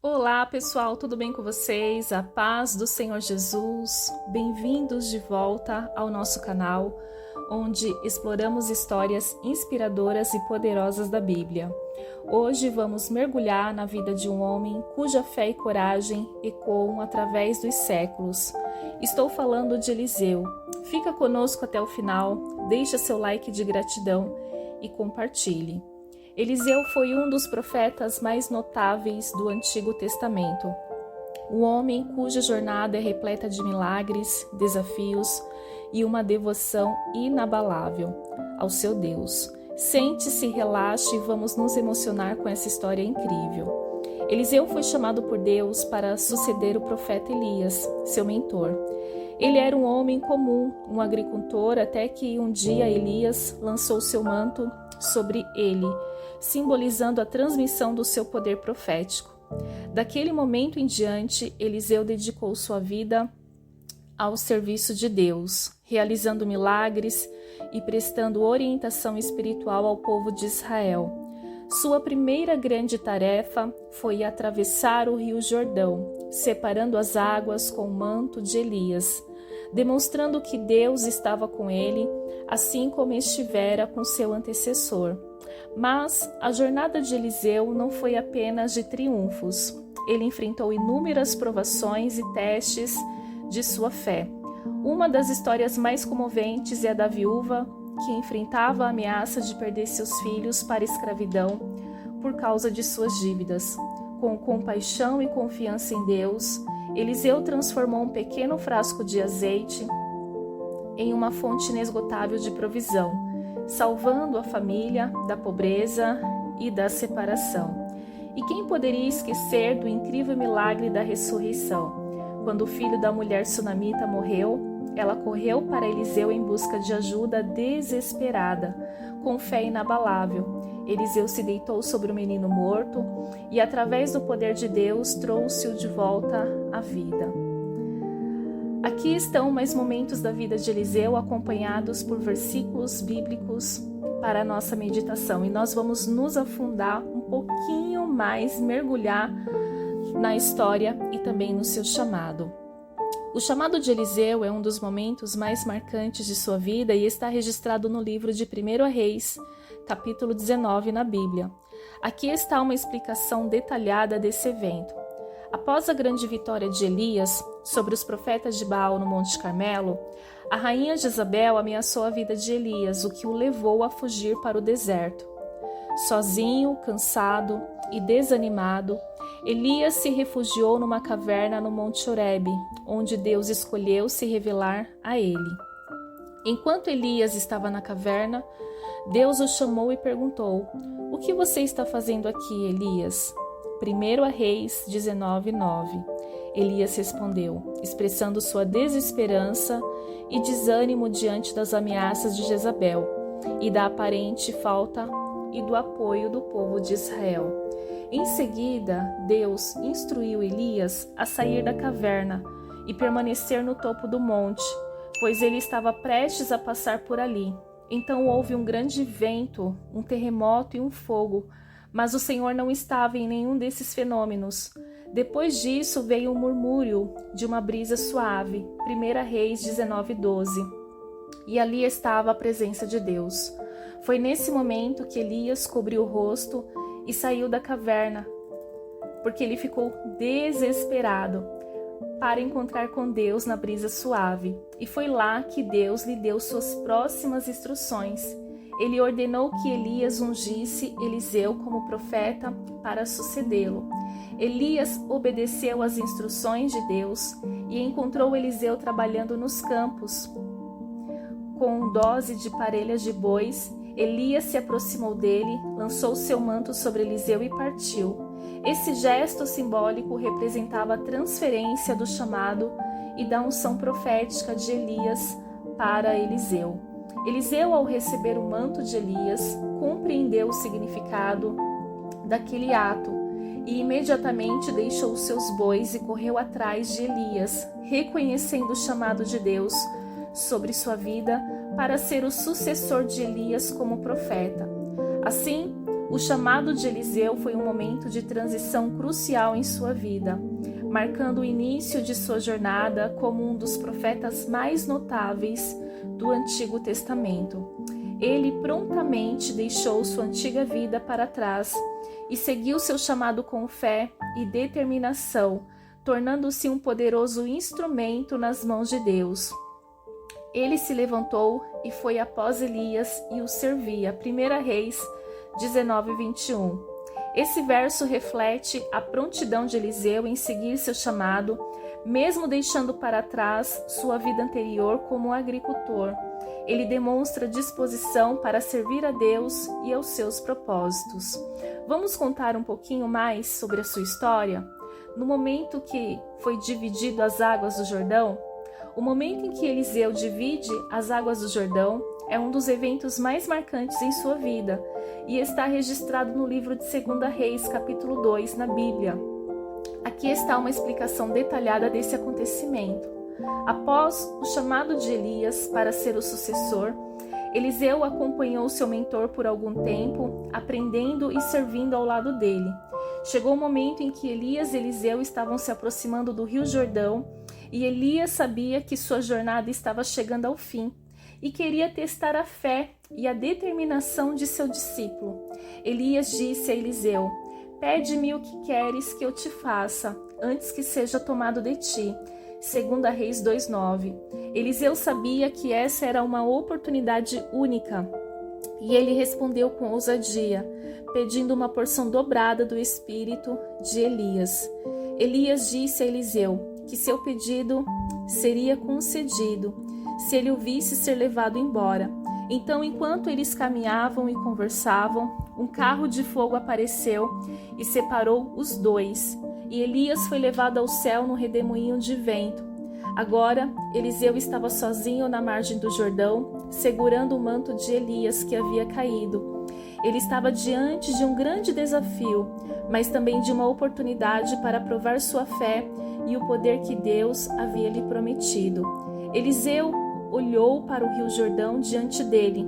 Olá pessoal, tudo bem com vocês? A paz do Senhor Jesus. Bem-vindos de volta ao nosso canal, onde exploramos histórias inspiradoras e poderosas da Bíblia. Hoje vamos mergulhar na vida de um homem cuja fé e coragem ecoam através dos séculos. Estou falando de Eliseu. Fica conosco até o final, deixa seu like de gratidão e compartilhe. Eliseu foi um dos profetas mais notáveis do Antigo Testamento. Um homem cuja jornada é repleta de milagres, desafios e uma devoção inabalável ao seu Deus. Sente-se, relaxe e vamos nos emocionar com essa história incrível. Eliseu foi chamado por Deus para suceder o profeta Elias, seu mentor. Ele era um homem comum, um agricultor, até que um dia Elias lançou seu manto sobre ele, simbolizando a transmissão do seu poder profético. Daquele momento em diante, Eliseu dedicou sua vida ao serviço de Deus, realizando milagres e prestando orientação espiritual ao povo de Israel. Sua primeira grande tarefa foi atravessar o rio Jordão, separando as águas com o manto de Elias, demonstrando que Deus estava com ele, assim como estivera com seu antecessor. Mas a jornada de Eliseu não foi apenas de triunfos. Ele enfrentou inúmeras provações e testes de sua fé. Uma das histórias mais comoventes é a da viúva que enfrentava a ameaça de perder seus filhos para a escravidão por causa de suas dívidas. Com compaixão e confiança em Deus, Eliseu transformou um pequeno frasco de azeite em uma fonte inesgotável de provisão, salvando a família da pobreza e da separação. E quem poderia esquecer do incrível milagre da ressurreição? Quando o filho da mulher sunamita morreu, ela correu para Eliseu em busca de ajuda desesperada, com fé inabalável. Eliseu se deitou sobre o menino morto e, através do poder de Deus, trouxe-o de volta à vida. Aqui estão mais momentos da vida de Eliseu, acompanhados por versículos bíblicos para a nossa meditação. E nós vamos nos afundar um pouquinho mais, mergulhar na história e também no seu chamado. O chamado de Eliseu é um dos momentos mais marcantes de sua vida e está registrado no livro de 1 Reis, capítulo 19 na Bíblia. Aqui está uma explicação detalhada desse evento. Após a grande vitória de Elias sobre os profetas de Baal no Monte Carmelo, a rainha Jezabel ameaçou a vida de Elias, o que o levou a fugir para o deserto. Sozinho, cansado e desanimado, Elias se refugiou numa caverna no Monte Horebe, onde Deus escolheu se revelar a ele. Enquanto Elias estava na caverna, Deus o chamou e perguntou: "O que você está fazendo aqui, Elias?" 1 Reis 19:9. Elias respondeu, expressando sua desesperança e desânimo diante das ameaças de Jezabel e da aparente falta e do apoio do povo de Israel. Em seguida, Deus instruiu Elias a sair da caverna e permanecer no topo do monte, pois ele estava prestes a passar por ali. Então houve um grande vento, um terremoto e um fogo, mas o Senhor não estava em nenhum desses fenômenos. Depois disso veio um murmúrio de uma brisa suave, 1 Reis 19:12, e ali estava a presença de Deus. Foi nesse momento que Elias cobriu o rosto e saiu da caverna, porque ele ficou desesperado para encontrar com Deus na brisa suave. E foi lá que Deus lhe deu suas próximas instruções. Ele ordenou que Elias ungisse Eliseu como profeta para sucedê-lo. Elias obedeceu às instruções de Deus e encontrou Eliseu trabalhando nos campos. Com dose de parelhas de bois, Elias se aproximou dele, lançou seu manto sobre Eliseu e partiu. Esse gesto simbólico representava a transferência do chamado e da unção profética de Elias para Eliseu. Eliseu, ao receber o manto de Elias, compreendeu o significado daquele ato e imediatamente deixou os seus bois e correu atrás de Elias, reconhecendo o chamado de Deus sobre sua vida para ser o sucessor de Elias como profeta. Assim, O chamado de Eliseu foi um momento de transição crucial em sua vida, marcando o início de sua jornada como um dos profetas mais notáveis do Antigo Testamento. Ele prontamente deixou sua antiga vida para trás e seguiu seu chamado com fé e determinação, tornando-se um poderoso instrumento nas mãos de Deus. Ele se levantou e foi após Elias e o servia. 1 Reis 19:21. Esse verso reflete a prontidão de Eliseu em seguir seu chamado, mesmo deixando para trás sua vida anterior como agricultor. Ele demonstra disposição para servir a Deus e aos seus propósitos. Vamos contar um pouquinho mais sobre a sua história? No momento que foi dividido as águas do Jordão, o momento em que Eliseu divide as águas do Jordão é um dos eventos mais marcantes em sua vida e está registrado no livro de 2 Reis, capítulo 2, na Bíblia. Aqui está uma explicação detalhada desse acontecimento. Após o chamado de Elias para ser o sucessor, Eliseu acompanhou seu mentor por algum tempo, aprendendo e servindo ao lado dele. Chegou o momento em que Elias e Eliseu estavam se aproximando do Rio Jordão e Elias sabia que sua jornada estava chegando ao fim e queria testar a fé e a determinação de seu discípulo. Elias disse a Eliseu: "Pede-me o que queres que eu te faça, antes que seja tomado de ti." 2 Reis 2:9. Eliseu sabia que essa era uma oportunidade única e ele respondeu com ousadia, pedindo uma porção dobrada do espírito de Elias. Elias disse a Eliseu que seu pedido seria concedido se ele o visse ser levado embora. Então, enquanto eles caminhavam e conversavam, um carro de fogo apareceu e separou os dois, e Elias foi levado ao céu no redemoinho de vento. Agora, Eliseu estava sozinho na margem do Jordão, segurando o manto de Elias que havia caído. Ele estava diante de um grande desafio, mas também de uma oportunidade para provar sua fé e o poder que Deus havia lhe prometido. Eliseu olhou para o Rio Jordão diante dele,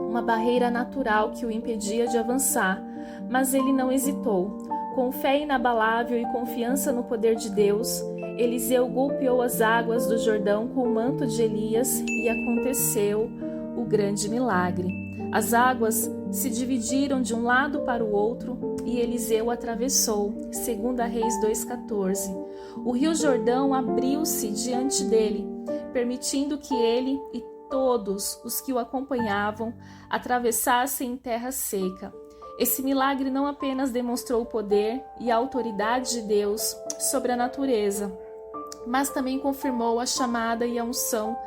uma barreira natural que o impedia de avançar, mas ele não hesitou. Com fé inabalável e confiança no poder de Deus, Eliseu golpeou as águas do Jordão com o manto de Elias e aconteceu o grande milagre. As águas se dividiram de um lado para o outro e Eliseu atravessou. 2 Reis 2:14. O Rio Jordão abriu-se diante dele, permitindo que ele e todos os que o acompanhavam atravessassem em terra seca. Esse milagre não apenas demonstrou o poder e a autoridade de Deus sobre a natureza, mas também confirmou a chamada e a unção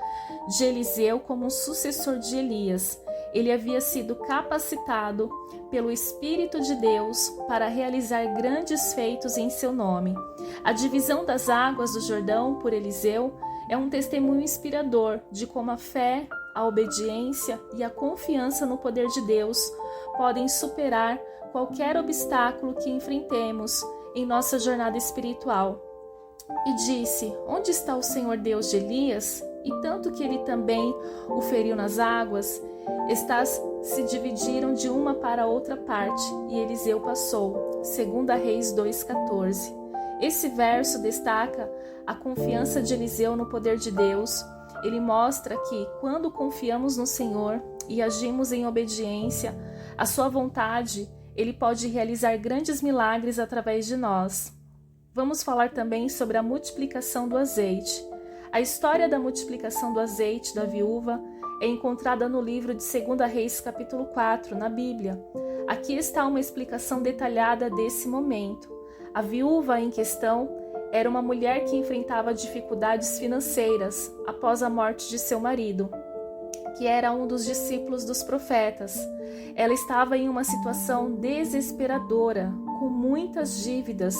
de Eliseu como um sucessor de Elias. Ele havia sido capacitado pelo Espírito de Deus para realizar grandes feitos em seu nome. A divisão das águas do Jordão por Eliseu é um testemunho inspirador de como a fé, a obediência e a confiança no poder de Deus podem superar qualquer obstáculo que enfrentemos em nossa jornada espiritual. E disse: "Onde está o Senhor Deus de Elias?" E tanto que ele também o feriu nas águas, estas se dividiram de uma para a outra parte, e Eliseu passou. 2 Reis 2:14. Esse verso destaca a confiança de Eliseu no poder de Deus. Ele mostra que, quando confiamos no Senhor e agimos em obediência à sua vontade, Ele pode realizar grandes milagres através de nós. Vamos falar também sobre a multiplicação do azeite. A história da multiplicação do azeite da viúva é encontrada no livro de 2 Reis, capítulo 4, na Bíblia. Aqui está uma explicação detalhada desse momento. A viúva em questão era uma mulher que enfrentava dificuldades financeiras após a morte de seu marido, que era um dos discípulos dos profetas. Ela estava em uma situação desesperadora, com muitas dívidas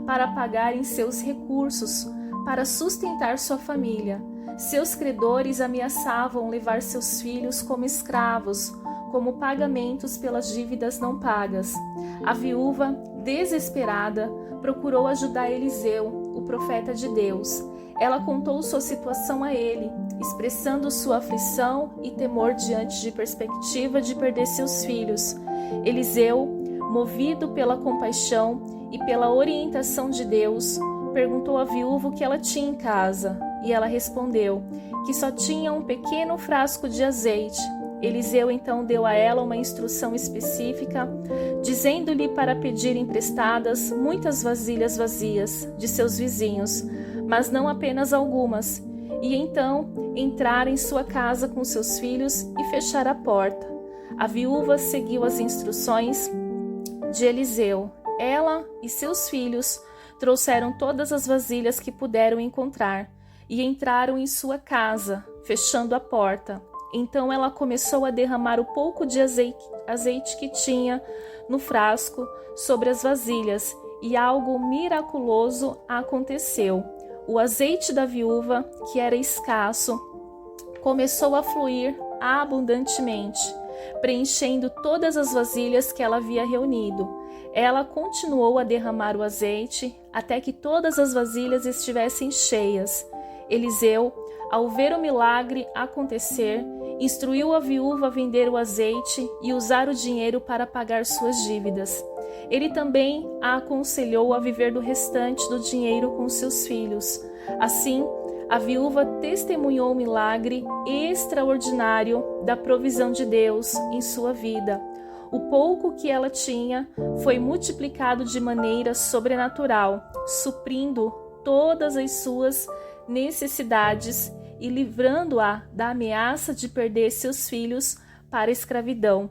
para pagar em seus recursos, para sustentar sua família. Seus credores ameaçavam levar seus filhos como escravos, como pagamentos pelas dívidas não pagas. A viúva, desesperada, procurou ajudar Eliseu, o profeta de Deus. ela contou sua situação a ele, expressando sua aflição e temor diante de perspectiva de perder seus filhos. Eliseu, movido pela compaixão e pela orientação de Deus, perguntou à viúva o que ela tinha em casa, e ela respondeu que só tinha um pequeno frasco de azeite. Eliseu então deu a ela uma instrução específica, dizendo-lhe para pedir emprestadas muitas vasilhas vazias de seus vizinhos, mas não apenas algumas, e então entrar em sua casa com seus filhos e fechar a porta. A viúva seguiu as instruções de Eliseu. Ela e seus filhos trouxeram todas as vasilhas que puderam encontrar e entraram em sua casa, fechando a porta. Então ela começou a derramar o pouco de azeite que tinha no frasco sobre as vasilhas, e algo miraculoso aconteceu. O azeite da viúva, que era escasso, começou a fluir abundantemente, preenchendo todas as vasilhas que ela havia reunido. Ela continuou a derramar o azeite até que todas as vasilhas estivessem cheias. Eliseu, ao ver o milagre acontecer, instruiu a viúva a vender o azeite e usar o dinheiro para pagar suas dívidas. Ele também a aconselhou a viver do restante do dinheiro com seus filhos. Assim, a viúva testemunhou o milagre extraordinário da provisão de Deus em sua vida. O pouco que ela tinha foi multiplicado de maneira sobrenatural, suprindo todas as suas necessidades e livrando-a da ameaça de perder seus filhos para a escravidão.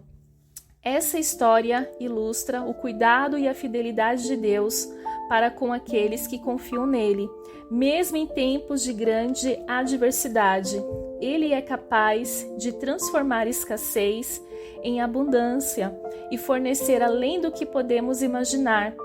Essa história ilustra o cuidado e a fidelidade de Deus para com aqueles que confiam nele, mesmo em tempos de grande adversidade. Ele é capaz de transformar escassez em abundância e fornecer além do que podemos imaginar.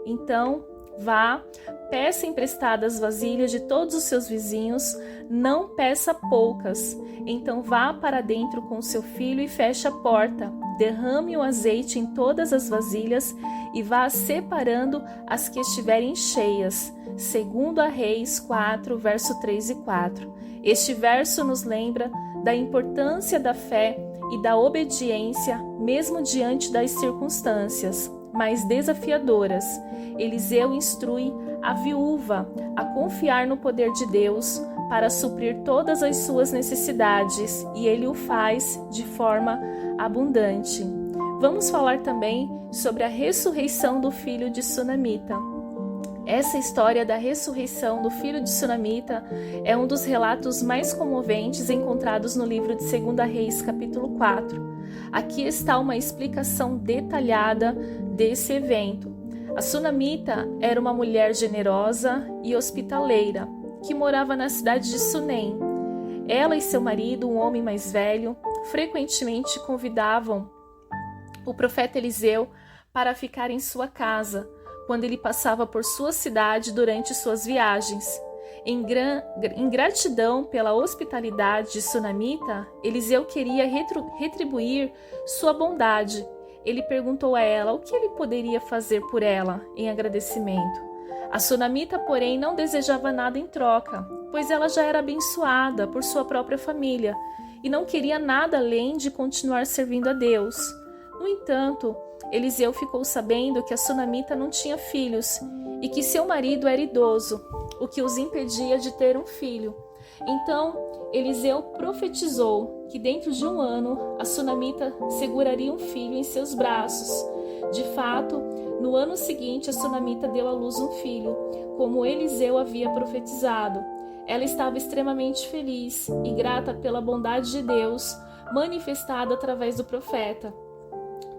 Então, vá, peça emprestadas vasilhas de todos os seus vizinhos, não peça poucas. Então vá para dentro com seu filho e feche a porta. Derrame o azeite em todas as vasilhas e vá separando as que estiverem cheias. Segundo a Reis 4, verso 3 e 4. Este verso nos lembra da importância da fé e da obediência, mesmo diante das circunstâncias mais desafiadoras. Eliseu instrui a viúva a confiar no poder de Deus para suprir todas as suas necessidades, e ele o faz de forma abundante. Vamos falar também sobre a ressurreição do filho de Sunamita. Essa história da ressurreição do filho de Sunamita é um dos relatos mais comoventes encontrados no livro de 2 Reis, capítulo 4. Aqui está uma explicação detalhada desse evento. A Sunamita era uma mulher generosa e hospitaleira que morava na cidade de Sunem. Ela e seu marido, um homem mais velho, frequentemente convidavam o profeta Eliseu para ficar em sua casa quando ele passava por sua cidade durante suas viagens. Em gratidão pela hospitalidade de Sunamita, Eliseu queria retribuir sua bondade. Ele perguntou a ela o que ele poderia fazer por ela em agradecimento. A Sunamita, porém, não desejava nada em troca, pois ela já era abençoada por sua própria família e não queria nada além de continuar servindo a Deus. No entanto, Eliseu ficou sabendo que a Sunamita não tinha filhos e que seu marido era idoso, o que os impedia de ter um filho. Então, Eliseu profetizou que dentro de 1 ano a Sunamita seguraria um filho em seus braços. De fato, no ano seguinte a Sunamita deu à luz um filho, como Eliseu havia profetizado. Ela estava extremamente feliz e grata pela bondade de Deus manifestada através do profeta.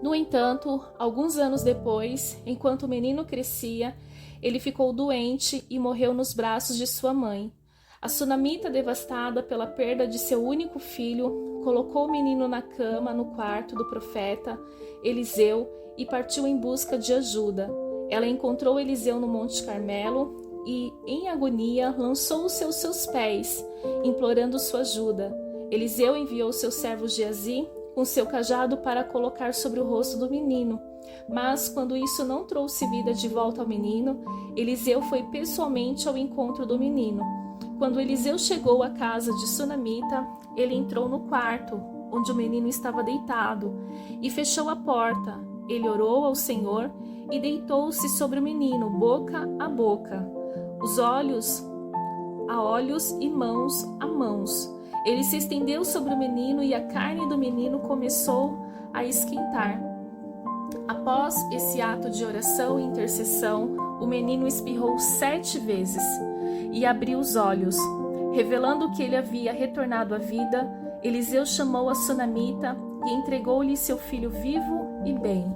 No entanto, alguns anos depois, enquanto o menino crescia, ele ficou doente e morreu nos braços de sua mãe. A Sunamita, devastada pela perda de seu único filho, colocou o menino na cama no quarto do profeta Eliseu e partiu em busca de ajuda. Ela encontrou Eliseu no Monte Carmelo e, em agonia, lançou-se aos seus pés, implorando sua ajuda. Eliseu enviou seu servo Geazi com seu cajado para colocar sobre o rosto do menino. Mas, quando isso não trouxe vida de volta ao menino, Eliseu foi pessoalmente ao encontro do menino. Quando Eliseu chegou à casa de Sunamita, ele entrou no quarto, onde o menino estava deitado, e fechou a porta. Ele orou ao Senhor e deitou-se sobre o menino, boca a boca, os olhos a olhos e mãos a mãos. Ele se estendeu sobre o menino e a carne do menino começou a esquentar. Após esse ato de oração e intercessão, o menino espirrou 7 vezes e abriu os olhos. Revelando que ele havia retornado à vida, Eliseu chamou a Sunamita e entregou-lhe seu filho vivo e bem.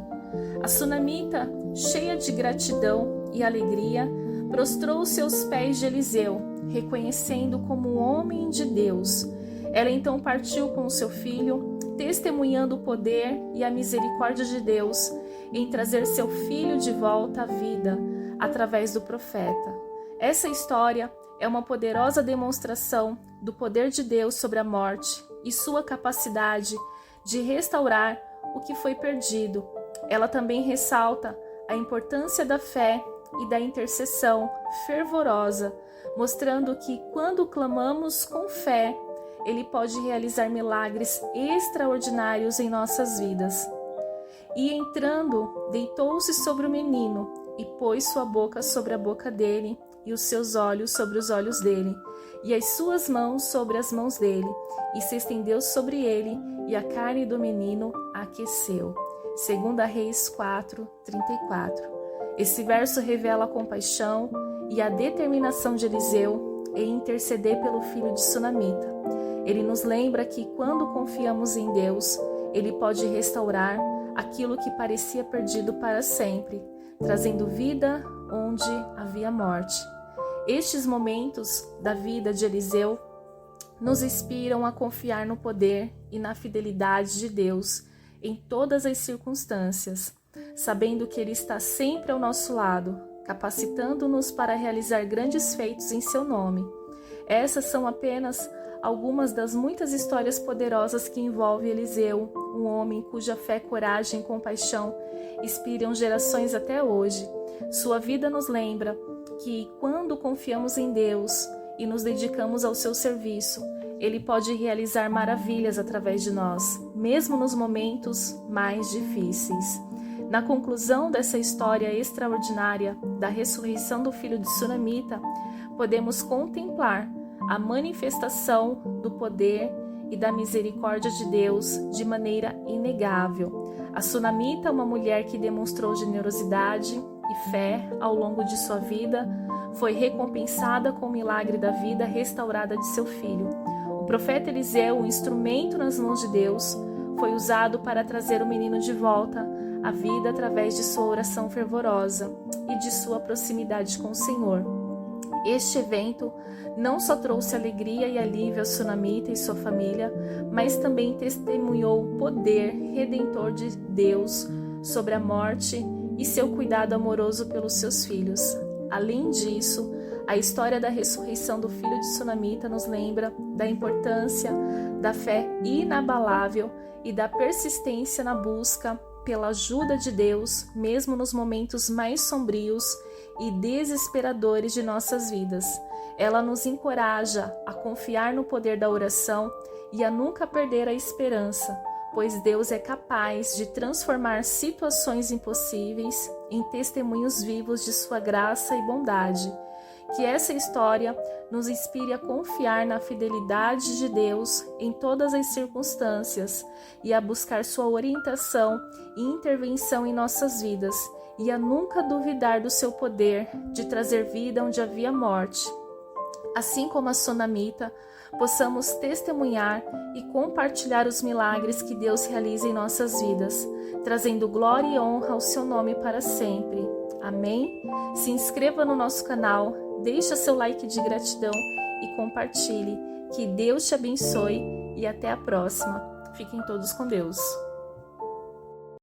A Sunamita, cheia de gratidão e alegria, prostrou-se aos pés de Eliseu, reconhecendo como um homem de Deus. Ela então partiu com o seu filho, testemunhando o poder e a misericórdia de Deus em trazer seu filho de volta à vida através do profeta. Essa história é uma poderosa demonstração do poder de Deus sobre a morte e sua capacidade de restaurar o que foi perdido. Ela também ressalta a importância da fé e da intercessão fervorosa, mostrando que quando clamamos com fé, Ele pode realizar milagres extraordinários em nossas vidas. E entrando, deitou-se sobre o menino e pôs sua boca sobre a boca dele e os seus olhos sobre os olhos dele e as suas mãos sobre as mãos dele, e se estendeu sobre ele, e a carne do menino aqueceu. 2 Reis 4:34. Esse verso revela a compaixão e a determinação de Eliseu em interceder pelo filho de Sunamita. Ele nos lembra que quando confiamos em Deus, Ele pode restaurar aquilo que parecia perdido para sempre, trazendo vida onde havia morte. Estes momentos da vida de Eliseu nos inspiram a confiar no poder e na fidelidade de Deus em todas as circunstâncias, sabendo que Ele está sempre ao nosso lado, capacitando-nos para realizar grandes feitos em seu nome. Essas são apenas algumas das muitas histórias poderosas que envolvem Eliseu, um homem cuja fé, coragem e compaixão inspiram gerações até hoje. Sua vida nos lembra que quando confiamos em Deus e nos dedicamos ao seu serviço, Ele pode realizar maravilhas através de nós, mesmo nos momentos mais difíceis. Na conclusão dessa história extraordinária da ressurreição do filho de Sunamita, podemos contemplar a manifestação do poder e da misericórdia de Deus de maneira inegável. A Sunamita, uma mulher que demonstrou generosidade e fé ao longo de sua vida, foi recompensada com o milagre da vida restaurada de seu filho. O profeta Eliseu, um instrumento nas mãos de Deus, foi usado para trazer o menino de volta à vida através de sua oração fervorosa e de sua proximidade com o Senhor. Este evento não só trouxe alegria e alívio a Sunamita e sua família, mas também testemunhou o poder redentor de Deus sobre a morte e seu cuidado amoroso pelos seus filhos. Além disso, a história da ressurreição do filho de Sunamita nos lembra da importância da fé inabalável e da persistência na busca pela ajuda de Deus, mesmo nos momentos mais sombrios e desesperadores de nossas vidas. Ela nos encoraja a confiar no poder da oração e a nunca perder a esperança, pois Deus é capaz de transformar situações impossíveis em testemunhos vivos de sua graça e bondade. Que essa história nos inspire a confiar na fidelidade de Deus em todas as circunstâncias e a buscar sua orientação e intervenção em nossas vidas, e a nunca duvidar do seu poder de trazer vida onde havia morte. Assim como a Sunamita, possamos testemunhar e compartilhar os milagres que Deus realiza em nossas vidas, trazendo glória e honra ao seu nome para sempre. Amém? Se inscreva no nosso canal, deixa seu like de gratidão e compartilhe. Que Deus te abençoe e até a próxima. Fiquem todos com Deus.